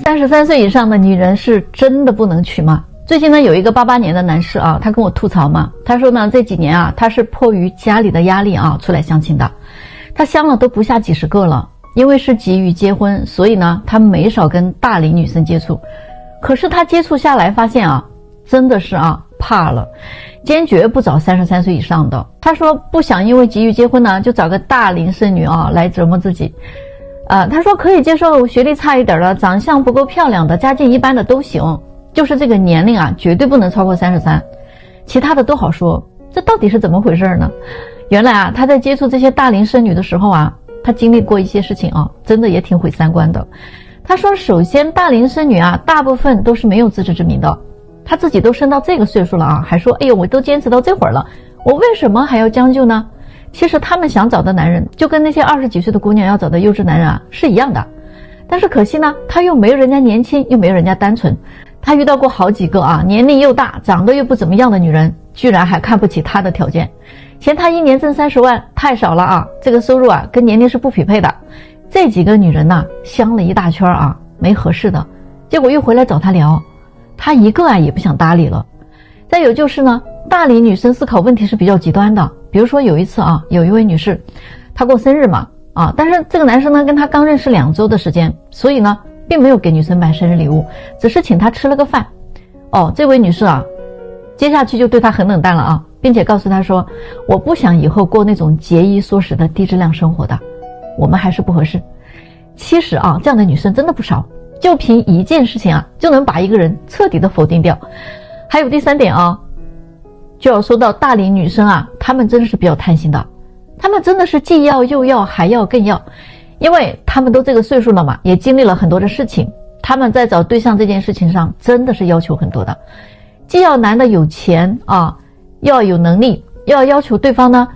33岁以上的女人是真的不能娶吗？最近呢，有一个88年的男士啊，他跟我吐槽嘛，他说呢，这几年啊，他是迫于家里的压力啊，出来相亲的，他相了都不下几十个了，因为是急于结婚，所以呢，他没少跟大龄女生接触，可是他接触下来发现啊，真的是啊，怕了，坚决不找33岁以上的。他说不想因为急于结婚呢，就找个大龄剩女啊来折磨自己。他说可以接受学历差一点的，长相不够漂亮的，家境一般的都行，就是这个年龄啊，绝对不能超过33，其他的都好说。这到底是怎么回事呢？原来啊，他在接触这些大龄剩女的时候啊，他经历过一些事情啊，真的也挺毁三观的。他说首先大龄剩女啊，大部分都是没有自知之明的，他自己都生到这个岁数了啊，还说哎呦，我都坚持到这会儿了，我为什么还要将就呢？其实他们想找的男人就跟那些20几岁的姑娘要找的幼稚男人啊是一样的，但是可惜呢，他又没有人家年轻，又没有人家单纯。他遇到过好几个啊，年龄又大，长得又不怎么样的女人，居然还看不起他的条件，嫌他一年挣30万太少了啊，这个收入啊跟年龄是不匹配的。这几个女人呢，相了一大圈啊，没合适的，结果又回来找他聊，他一个啊也不想搭理了。再有就是呢，大龄女生思考问题是比较极端的，比如说有一次啊，有一位女士，她过生日嘛啊，但是这个男生呢跟她刚认识2周的时间，所以呢并没有给女生买生日礼物，只是请她吃了个饭。这位女士啊，接下去就对她很冷淡了啊，并且告诉她说，我不想以后过那种节衣缩食的低质量生活的，我们还是不合适。其实啊，这样的女生真的不少，就凭一件事情啊，就能把一个人彻底的否定掉。还有第3点啊，就要说到大龄女生啊，她们真的是比较贪心的，她们真的是既要又要还要更要，因为她们都这个岁数了嘛，也经历了很多的事情，她们在找对象这件事情上真的是要求很多的，既要男的有钱啊，又要有能力，又要求对方呢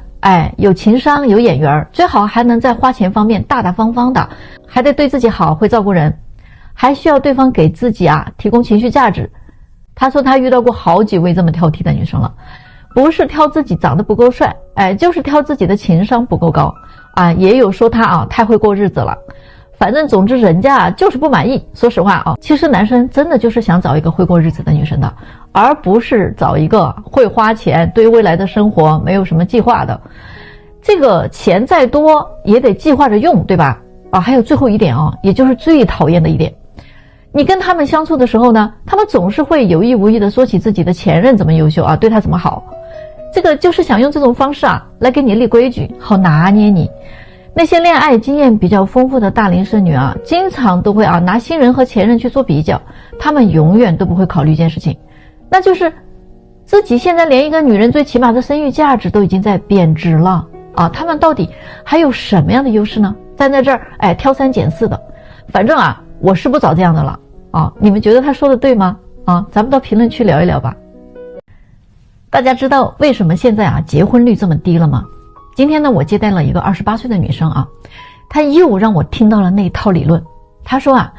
有情商有眼缘，最好还能在花钱方面大大方方的，还得对自己好，会照顾人，还需要对方给自己啊提供情绪价值。他说他遇到过好几位这么挑剔的女生了，不是挑自己长得不够帅，就是挑自己的情商不够高啊，也有说他啊太会过日子了，反正总之人家啊就是不满意。说实话啊，其实男生真的就是想找一个会过日子的女生的，而不是找一个会花钱对未来的生活没有什么计划的。这个钱再多也得计划着用，对吧？还有最后一点啊，也就是最讨厌的一点，你跟他们相处的时候呢，他们总是会有意无意的说起自己的前任怎么优秀啊，对他怎么好，这个就是想用这种方式啊来给你立规矩，好拿捏你。那些恋爱经验比较丰富的大龄剩女啊，经常都会啊拿新人和前任去做比较，他们永远都不会考虑一件事情，那就是自己现在连一个女人最起码的生育价值都已经在贬值了啊，他们到底还有什么样的优势呢？站在这儿挑三拣四的，反正啊我是不找这样的了啊！你们觉得他说的对吗？啊，咱们到评论区聊一聊吧。大家知道为什么现在啊结婚率这么低了吗？今天呢，我接待了一个28岁的女生啊，她又让我听到了那一套理论。她说啊，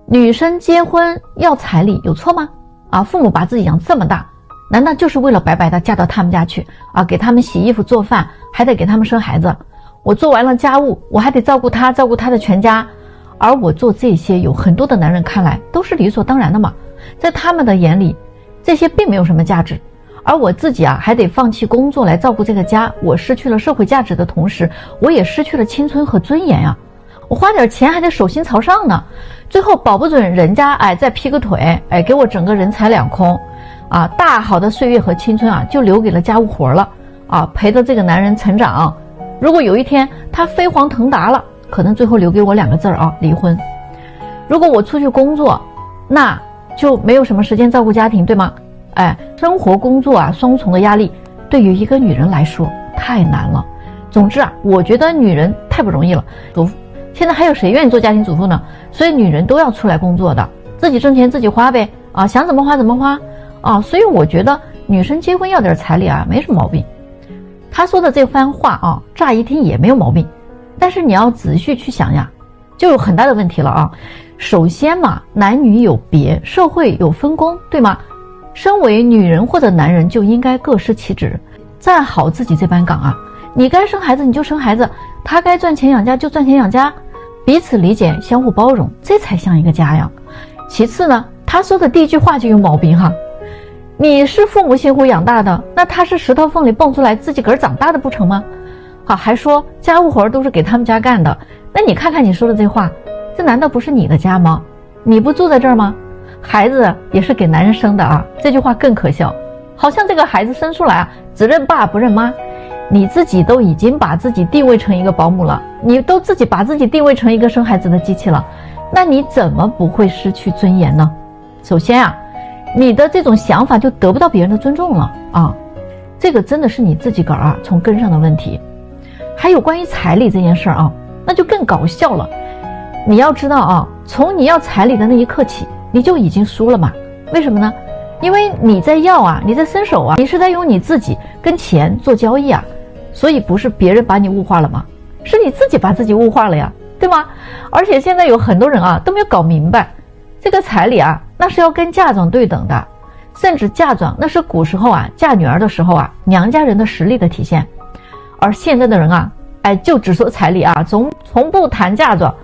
女生结婚要彩礼有错吗？啊，父母把自己养这么大，难道就是为了白白的嫁到他们家去啊？给他们洗衣服做饭，还得给他们生孩子。我做完了家务，我还得照顾他的全家。而我做这些，有很多的男人看来都是理所当然的嘛，在他们的眼里，这些并没有什么价值。而我自己啊，还得放弃工作来照顾这个家，我失去了社会价值的同时，我也失去了青春和尊严啊！我花点钱还得手心朝上呢，最后保不准人家再劈个腿，给我整个人财两空啊！大好的岁月和青春啊，就留给了家务活了啊，陪着这个男人成长。如果有一天他飞黄腾达了，可能最后留给我2个字啊，离婚。如果我出去工作，那就没有什么时间照顾家庭，对吗？生活工作啊双重的压力，对于一个女人来说太难了。总之啊，我觉得女人太不容易了。现在还有谁愿意做家庭主妇呢？所以女人都要出来工作的，自己挣钱自己花呗啊，想怎么花怎么花啊。所以我觉得女生结婚要点彩礼啊，没什么毛病。他说的这番话啊，乍一听也没有毛病。但是你要仔细去想呀，就有很大的问题了啊。首先嘛，男女有别，社会有分工，对吗？身为女人或者男人就应该各司其职，站好自己这班岗啊。你该生孩子你就生孩子，他该赚钱养家就赚钱养家，彼此理解相互包容，这才像一个家呀。其次呢，他说的第一句话就有毛病哈。你是父母辛苦养大的，那他是石头缝里蹦出来自己个儿长大的不成吗？好，还说家务活都是给他们家干的，那你看看你说的这话，这难道不是你的家吗？你不住在这儿吗？孩子也是给男人生的啊，这句话更可笑，好像这个孩子生出来啊，只认爸不认妈。你自己都已经把自己定位成一个保姆了，你都自己把自己定位成一个生孩子的机器了，那你怎么不会失去尊严呢？首先啊，你的这种想法就得不到别人的尊重了啊，这个真的是你自己个儿啊从根上的问题。还有关于彩礼这件事啊，那就更搞笑了。你要知道啊，从你要彩礼的那一刻起，你就已经输了嘛。为什么呢？因为你在要啊，你在伸手啊，你是在用你自己跟钱做交易啊，所以不是别人把你物化了吗？是你自己把自己物化了呀，对吗？而且现在有很多人啊都没有搞明白，这个彩礼啊，那是要跟嫁妆对等的，甚至嫁妆那是古时候啊嫁女儿的时候啊娘家人的实力的体现，而现在的人啊，哎就只说彩礼啊，从不谈嫁妆，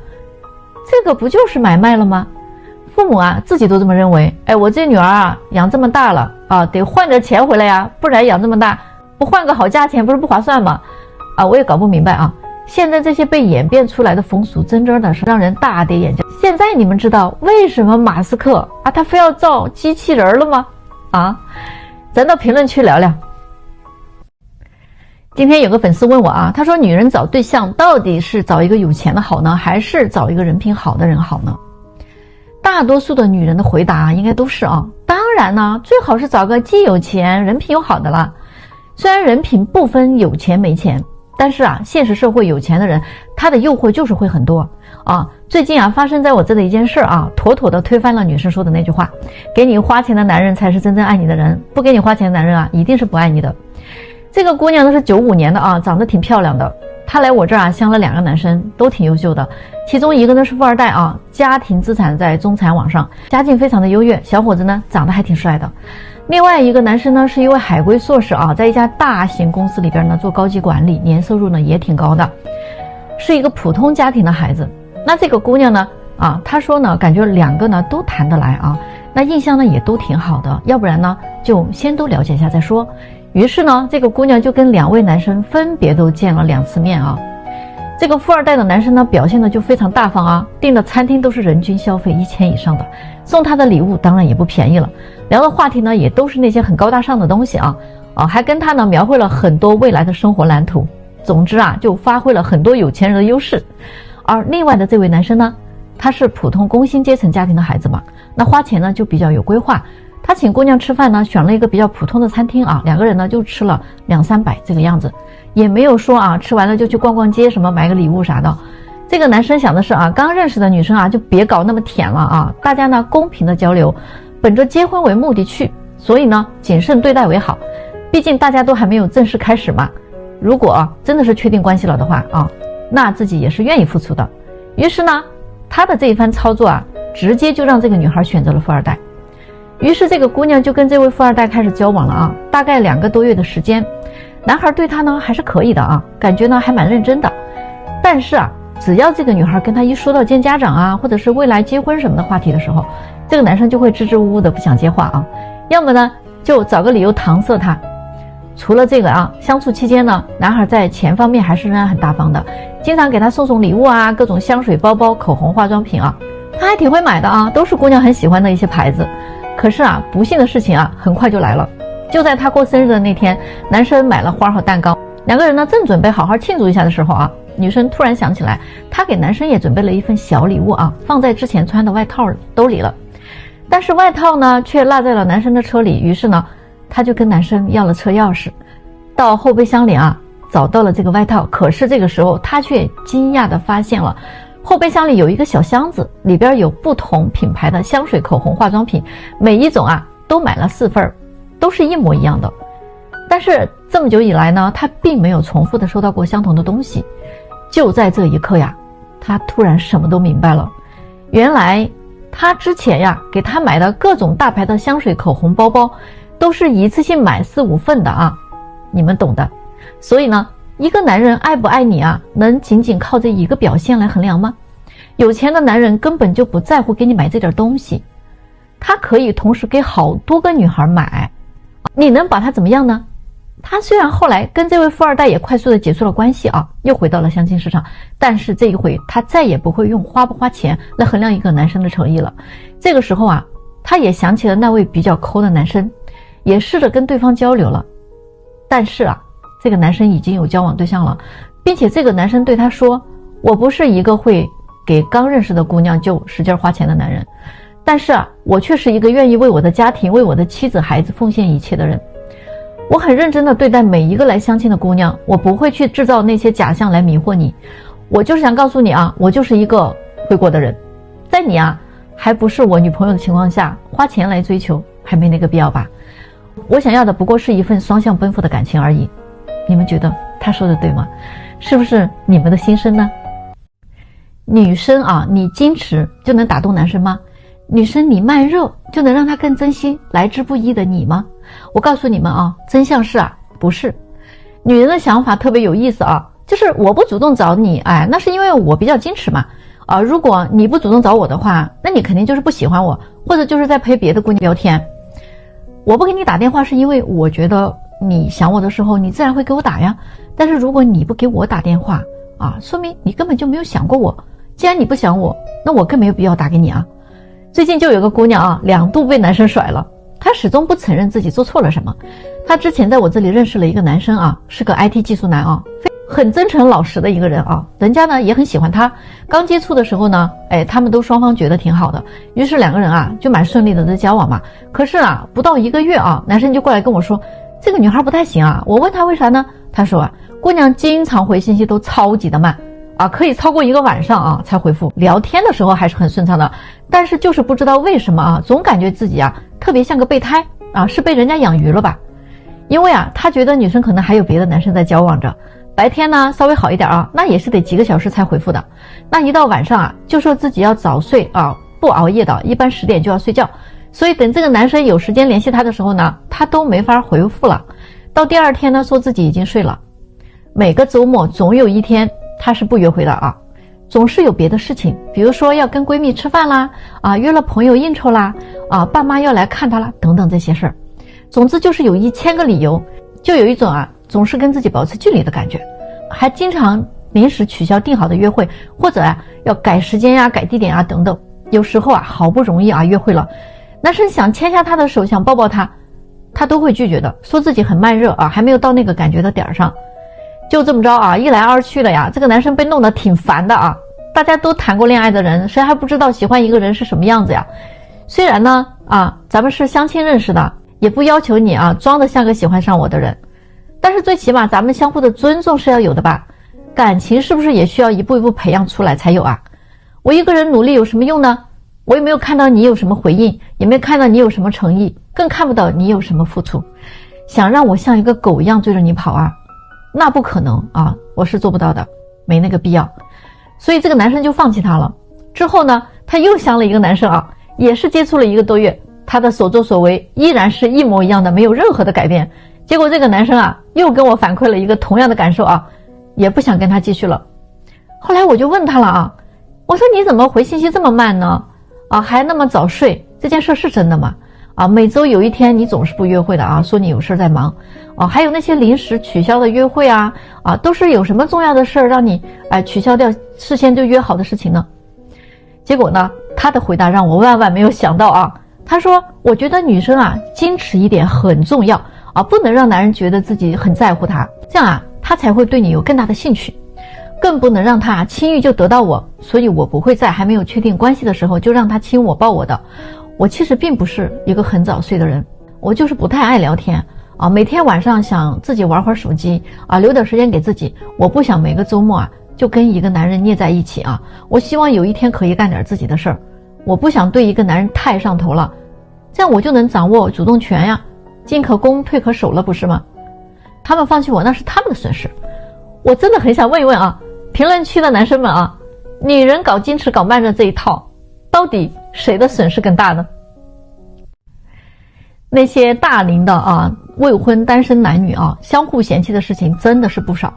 这个不就是买卖了吗？父母啊自己都这么认为，哎，我这女儿啊养这么大了啊，得换点钱回来呀，不然养这么大不换个好价钱不是不划算吗？啊，我也搞不明白啊。现在这些被演变出来的风俗真的是让人大跌眼镜。现在你们知道为什么马斯克啊他非要造机器人了吗？啊，咱到评论区聊聊。今天有个粉丝问我啊，他说女人找对象到底是找一个有钱的好呢，还是找一个人品好的人好呢？大多数的女人的回答应该都是啊，当然呢，最好是找个既有钱人品又好的啦。虽然人品不分有钱没钱，但是啊，现实社会有钱的人他的诱惑就是会很多啊。最近啊发生在我这的一件事啊，妥妥的推翻了女生说的那句话，给你花钱的男人才是真正爱你的人，不给你花钱的男人啊一定是不爱你的。这个姑娘呢是95年的啊，长得挺漂亮的，她来我这儿啊相了2个男生，都挺优秀的，其中一个呢是富二代啊，家庭资产在中产往上，家境非常的优越，小伙子呢长得还挺帅的。另外一个男生呢是一位海归硕士啊，在一家大型公司里边呢做高级管理，年收入呢也挺高的，是一个普通家庭的孩子。那这个姑娘呢啊，她说呢感觉2个呢都谈得来啊，那印象呢也都挺好的，要不然呢就先都了解一下再说。于是呢这个姑娘就跟2位男生分别都见了2次面啊。这个富二代的男生呢表现的就非常大方啊，订的餐厅都是人均消费1000以上的，送他的礼物当然也不便宜了，聊的话题呢也都是那些很高大上的东西啊，还跟他呢描绘了很多未来的生活蓝图，总之啊就发挥了很多有钱人的优势。而另外的这位男生呢，他是普通工薪阶层家庭的孩子嘛，那花钱呢就比较有规划，他请姑娘吃饭呢选了一个比较普通的餐厅啊，2个人呢就吃了200-300这个样子，也没有说啊吃完了就去逛逛街什么买个礼物啥的。这个男生想的是啊，刚认识的女生啊就别搞那么舔了啊，大家呢公平的交流，本着结婚为目的去，所以呢谨慎对待为好，毕竟大家都还没有正式开始嘛，如果真的是确定关系了的话啊，那自己也是愿意付出的。于是呢他的这一番操作啊，直接就让这个女孩选择了富二代。于是这个姑娘就跟这位富二代开始交往了啊，大概2个多月的时间，男孩对她呢还是可以的啊，感觉呢还蛮认真的。但是啊，只要这个女孩跟他一说到见家长啊，或者是未来结婚什么的话题的时候，这个男生就会支支吾吾的不想接话啊，要么呢就找个理由搪塞她。除了这个啊，相处期间呢，男孩在钱方面还是仍然很大方的，经常给她送礼物啊，各种香水、包包、口红、化妆品啊，他还挺会买的啊，都是姑娘很喜欢的一些牌子。可是啊，不幸的事情啊很快就来了。就在他过生日的那天，男生买了花和蛋糕，2个人呢正准备好好庆祝一下的时候啊，女生突然想起来她给男生也准备了一份小礼物啊，放在之前穿的外套兜里了，但是外套呢却落在了男生的车里。于是呢她就跟男生要了车钥匙，到后备箱里啊找到了这个外套。可是这个时候她却惊讶地发现了后备箱里有一个小箱子，里边有不同品牌的香水、口红、化妆品，每一种啊都买了4份，都是一模一样的。但是这么久以来呢，他并没有重复的收到过相同的东西。就在这一刻呀，他突然什么都明白了。原来他之前呀给他买的各种大牌的香水、口红、包包都是一次性买4-5份的啊，你们懂的。所以呢，一个男人爱不爱你啊，能仅仅靠这一个表现来衡量吗？有钱的男人根本就不在乎给你买这点东西，他可以同时给好多个女孩买，你能把他怎么样呢？他虽然后来跟这位富二代也快速的结束了关系啊，又回到了相亲市场，但是这一回他再也不会用花不花钱来衡量一个男生的诚意了。这个时候啊，他也想起了那位比较抠的男生，也试着跟对方交流了，但是啊，这个男生已经有交往对象了，并且这个男生对他说，我不是一个会给刚认识的姑娘就使劲花钱的男人，但是啊，我却是一个愿意为我的家庭为我的妻子孩子奉献一切的人。我很认真地对待每一个来相亲的姑娘，我不会去制造那些假象来迷惑你。我就是想告诉你啊，我就是一个回国的人，在你啊还不是我女朋友的情况下，花钱来追求还没那个必要吧。我想要的不过是一份双向奔赴的感情而已。你们觉得他说的对吗？是不是你们的心声呢？女生啊，你矜持就能打动男生吗？女生你慢热就能让他更珍惜来之不易的你吗？我告诉你们啊，真相是啊，不是。女人的想法特别有意思啊，就是我不主动找你，哎，那是因为我比较矜持嘛。如果你不主动找我的话，那你肯定就是不喜欢我，或者就是在陪别的姑娘聊天。我不给你打电话是因为我觉得你想我的时候，你自然会给我打呀。但是如果你不给我打电话啊，说明你根本就没有想过我。既然你不想我，那我更没有必要打给你啊。最近就有个姑娘啊，2度被男生甩了，她始终不承认自己做错了什么。她之前在我这里认识了一个男生啊，是个 IT 技术男啊，很真诚老实的一个人啊，人家呢也很喜欢他。刚接触的时候呢，他们都双方觉得挺好的，于是2个人啊就蛮顺利的在交往嘛。可是啊，不到1个月啊，男生就过来跟我说，这个女孩不太行啊。我问他为啥呢？他说啊，姑娘经常回信息都超级的慢啊，可以超过1个晚上啊才回复，聊天的时候还是很顺畅的，但是就是不知道为什么啊，总感觉自己啊特别像个备胎啊，是被人家养鱼了吧？因为啊，他觉得女生可能还有别的男生在交往着，白天呢稍微好一点啊，那也是得几个小时才回复的，那一到晚上啊，就说自己要早睡啊，不熬夜的，一般10点就要睡觉，所以等这个男生有时间联系他的时候呢，他都没法回复了。到第2天呢，说自己已经睡了。每个周末总有一天他是不约会的啊，总是有别的事情，比如说要跟闺蜜吃饭啦，啊，约了朋友应酬啦，啊，爸妈要来看他啦，等等这些事儿。总之就是有1000个理由，就有一种啊，总是跟自己保持距离的感觉，还经常临时取消定好的约会，或者啊要改时间呀、改地点啊等等。有时候啊，好不容易啊约会了，男生想牵下他的手，想抱抱他，他都会拒绝的，说自己很慢热啊，还没有到那个感觉的点上。就这么着啊，一来二去了呀，这个男生被弄得挺烦的啊。大家都谈过恋爱的人，谁还不知道喜欢一个人是什么样子呀？虽然呢啊，咱们是相亲认识的，也不要求你啊装得像个喜欢上我的人，但是最起码咱们相互的尊重是要有的吧？感情是不是也需要一步一步培养出来才有啊？我一个人努力有什么用呢？我也没有看到你有什么回应，也没看到你有什么诚意，更看不到你有什么付出。想让我像一个狗一样追着你跑啊，那不可能啊，我是做不到的，没那个必要。所以这个男生就放弃他了。之后呢，他又相了一个男生啊，也是接触了1个多月，他的所作所为依然是一模一样的，没有任何的改变。结果这个男生啊，又跟我反馈了一个同样的感受啊，也不想跟他继续了。后来我就问他了啊，我说你怎么回信息这么慢呢？啊，还那么早睡，这件事是真的吗？啊，每周有1天你总是不约会的啊，说你有事在忙啊，还有那些临时取消的约会啊，都是有什么重要的事让你取消掉事先就约好的事情呢？结果呢，他的回答让我万万没有想到啊，他说我觉得女生啊矜持一点很重要啊，不能让男人觉得自己很在乎他，这样啊他才会对你有更大的兴趣，更不能让他轻易就得到我，所以我不会在还没有确定关系的时候就让他亲我抱我的。我其实并不是一个很早睡的人，我就是不太爱聊天啊，每天晚上想自己玩会儿手机啊，留点时间给自己。我不想每个周末啊就跟一个男人捏在一起啊，我希望有一天可以干点自己的事儿。我不想对一个男人太上头了，这样我就能掌握主动权呀，进可攻退可守了，不是吗？他们放弃我那是他们的损失。我真的很想问一问啊，评论区的男生们啊，女人搞矜持搞慢热这一套，到底谁的损失更大呢？那些大龄的啊未婚单身男女啊相互嫌弃的事情真的是不少。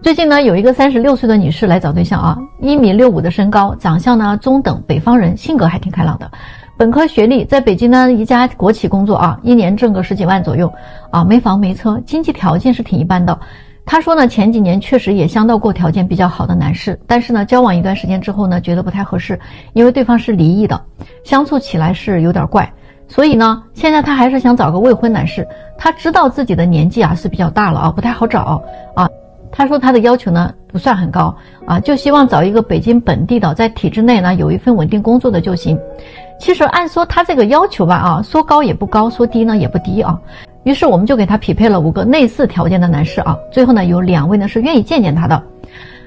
最近呢，有一个36岁的女士来找对象啊，1.65米的身高，长相呢中等，北方人，性格还挺开朗的。本科学历，在北京呢一家国企工作啊，一年挣个10几万左右啊，没房没车，经济条件是挺一般的。他说呢，前几年确实也相到过条件比较好的男士，但是呢，交往一段时间之后呢，觉得不太合适，因为对方是离异的，相处起来是有点怪。所以呢，现在他还是想找个未婚男士。他知道自己的年纪啊是比较大了啊，不太好找啊。他说他的要求呢不算很高啊，就希望找一个北京本地的，在体制内呢有一份稳定工作的就行。其实按说他这个要求吧啊，说高也不高，说低呢也不低啊。于是我们就给他匹配了5个类似条件的男士啊，最后呢有2位呢是愿意见见他的。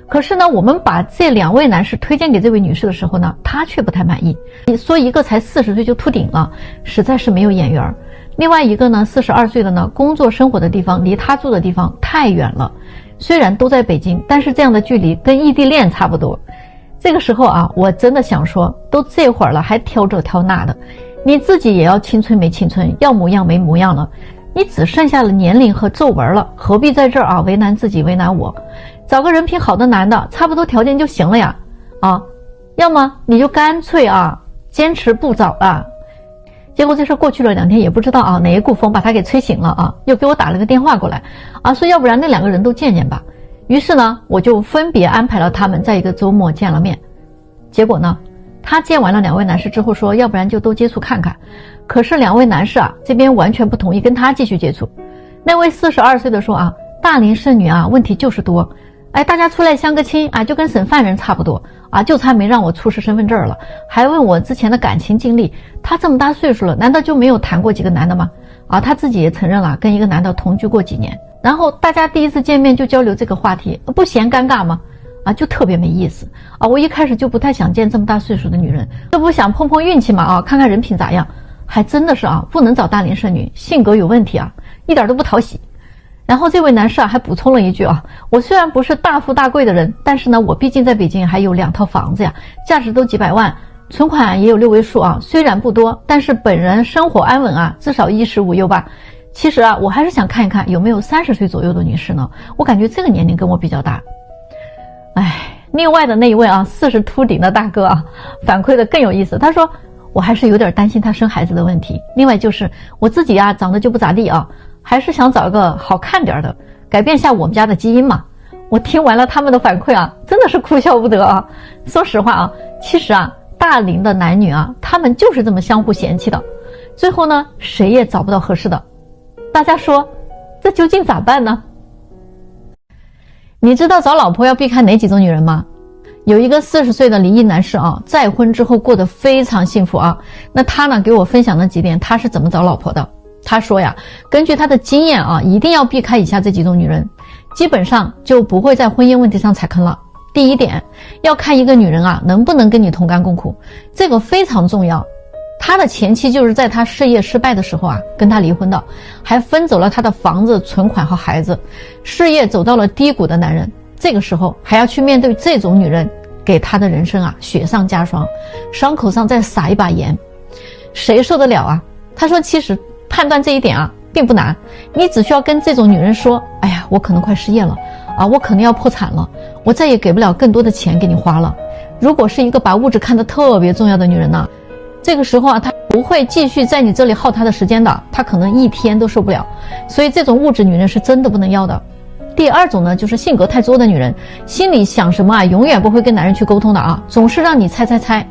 可是呢，我们把这2位男士推荐给这位女士的时候呢，她却不太满意。你说一个才40岁就秃顶了，实在是没有眼缘。另外一个呢，42岁的呢，工作生活的地方离她住的地方太远了。虽然都在北京，但是这样的距离跟异地恋差不多。这个时候啊，我真的想说，都这会儿了还挑这挑那的，你自己也要青春没青春，要模样没模样了。你只剩下了年龄和皱纹了，何必在这儿啊为难自己为难我？找个人品好的男的，差不多条件就行了呀啊！要么你就干脆啊坚持不找了。结果这事过去了2天，也不知道啊哪一股风把他给吹醒了啊，又给我打了个电话过来啊，说要不然那2个人都见见吧。于是呢，我就分别安排了他们在一个周末见了面。结果呢，他见完了2位男士之后说，要不然就都接触看看。可是2位男士啊这边完全不同意跟他继续接触。那位42岁的说啊，大龄剩女啊问题就是多，哎，大家出来相个亲啊，就跟审犯人差不多啊，就差没让我出示身份证了，还问我之前的感情经历。他这么大岁数了，难道就没有谈过几个男的吗？啊，他自己也承认了，跟一个男的同居过几年。然后大家第一次见面就交流这个话题，不嫌尴尬吗？啊，就特别没意思啊！我一开始就不太想见这么大岁数的女人，这不想碰碰运气嘛啊，看看人品咋样。还真的是啊，不能找大龄剩女，性格有问题啊，一点都不讨喜。然后这位男士啊还补充了一句啊，我虽然不是大富大贵的人，但是呢，我毕竟在北京还有2套房子呀，价值都几百万，存款也有6位数啊，虽然不多，但是本人生活安稳啊，至少衣食无忧吧。其实啊，我还是想看一看有没有30岁左右的女士呢，我感觉这个年龄跟我比较大。另外的那一位啊，40秃顶的大哥啊，反馈的更有意思。他说，我还是有点担心他生孩子的问题。另外就是我自己啊，长得就不咋地啊，还是想找一个好看点的，改变一下我们家的基因嘛。我听完了他们的反馈啊，真的是哭笑不得啊。说实话啊，其实啊，大龄的男女啊，他们就是这么相互嫌弃的，最后呢，谁也找不到合适的。大家说，这究竟咋办呢？你知道找老婆要避开哪几种女人吗？有一个40岁的离异男士啊，再婚之后过得非常幸福啊。那他呢给我分享了几点他是怎么找老婆的。他说呀，根据他的经验啊，一定要避开以下这几种女人，基本上就不会在婚姻问题上踩坑了。第一点，要看一个女人啊能不能跟你同甘共苦，这个非常重要。他的前妻就是在他事业失败的时候啊跟他离婚的，还分走了他的房子、存款和孩子，事业走到了低谷的男人，这个时候还要去面对这种女人，给他的人生啊雪上加霜，伤口上再撒一把盐，谁受得了啊？他说其实判断这一点啊并不难，你只需要跟这种女人说，哎呀，我可能快失业了啊，我可能要破产了，我再也给不了更多的钱给你花了。如果是一个把物质看得特别重要的女人呢，这个时候啊，她不会继续在你这里耗她的时间的，她可能1天都受不了。所以这种物质女人是真的不能要的。第二种呢，就是性格太作的女人，心里想什么啊，永远不会跟男人去沟通的啊，总是让你猜。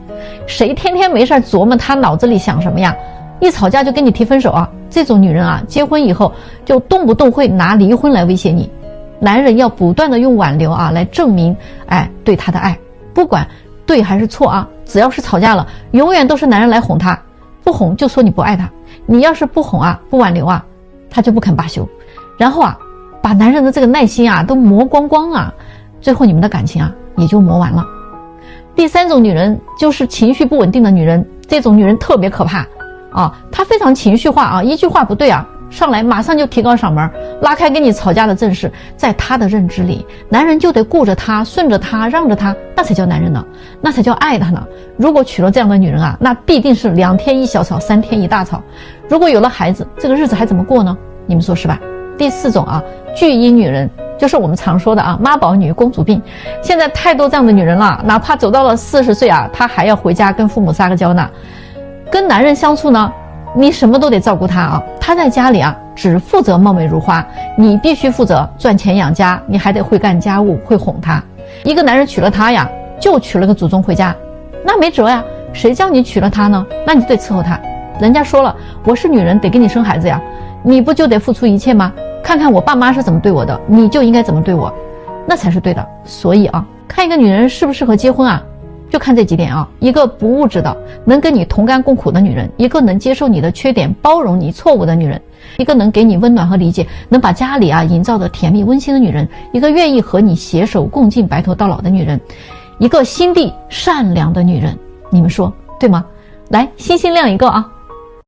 谁天天没事琢磨她脑子里想什么呀？一吵架就跟你提分手啊，这种女人啊，结婚以后就动不动会拿离婚来威胁你。男人要不断的用挽留啊来证明对她的爱，不管对还是错啊，只要是吵架了，永远都是男人来哄她，不哄就说你不爱她。你要是不哄啊，不挽留啊，她就不肯罢休，然后啊把男人的这个耐心啊都磨光光啊，最后你们的感情啊也就磨完了。第三种女人就是情绪不稳定的女人，这种女人特别可怕啊，她非常情绪化啊，一句话不对啊，上来马上就提高嗓门，拉开跟你吵架的阵势。在她的认知里，男人就得顾着她，顺着她，让着她，那才叫男人呢，那才叫爱她呢。如果娶了这样的女人啊，那必定是2天一小吵，3天一大吵。如果有了孩子，这个日子还怎么过呢？你们说是吧？第4种啊，巨婴女人，就是我们常说的啊妈宝女、公主病。现在太多这样的女人了，哪怕走到了40岁啊，她还要回家跟父母撒个娇呢。跟男人相处呢，你什么都得照顾他啊，他在家里啊只负责貌美如花，你必须负责赚钱养家，你还得会干家务，会哄他。一个男人娶了她呀，就娶了个祖宗回家，那没辙呀，谁叫你娶了他呢？那你就得伺候他。人家说了，我是女人，得给你生孩子呀，你不就得付出一切吗？看看我爸妈是怎么对我的，你就应该怎么对我，那才是对的。所以啊，看一个女人适不适合结婚啊，就看这几点啊：一个不物质的，能跟你同甘共苦的女人；一个能接受你的缺点，包容你错误的女人；一个能给你温暖和理解，能把家里啊营造的甜蜜温馨的女人；一个愿意和你携手共进白头到老的女人；一个心地善良的女人。你们说对吗？来，星星亮一个啊！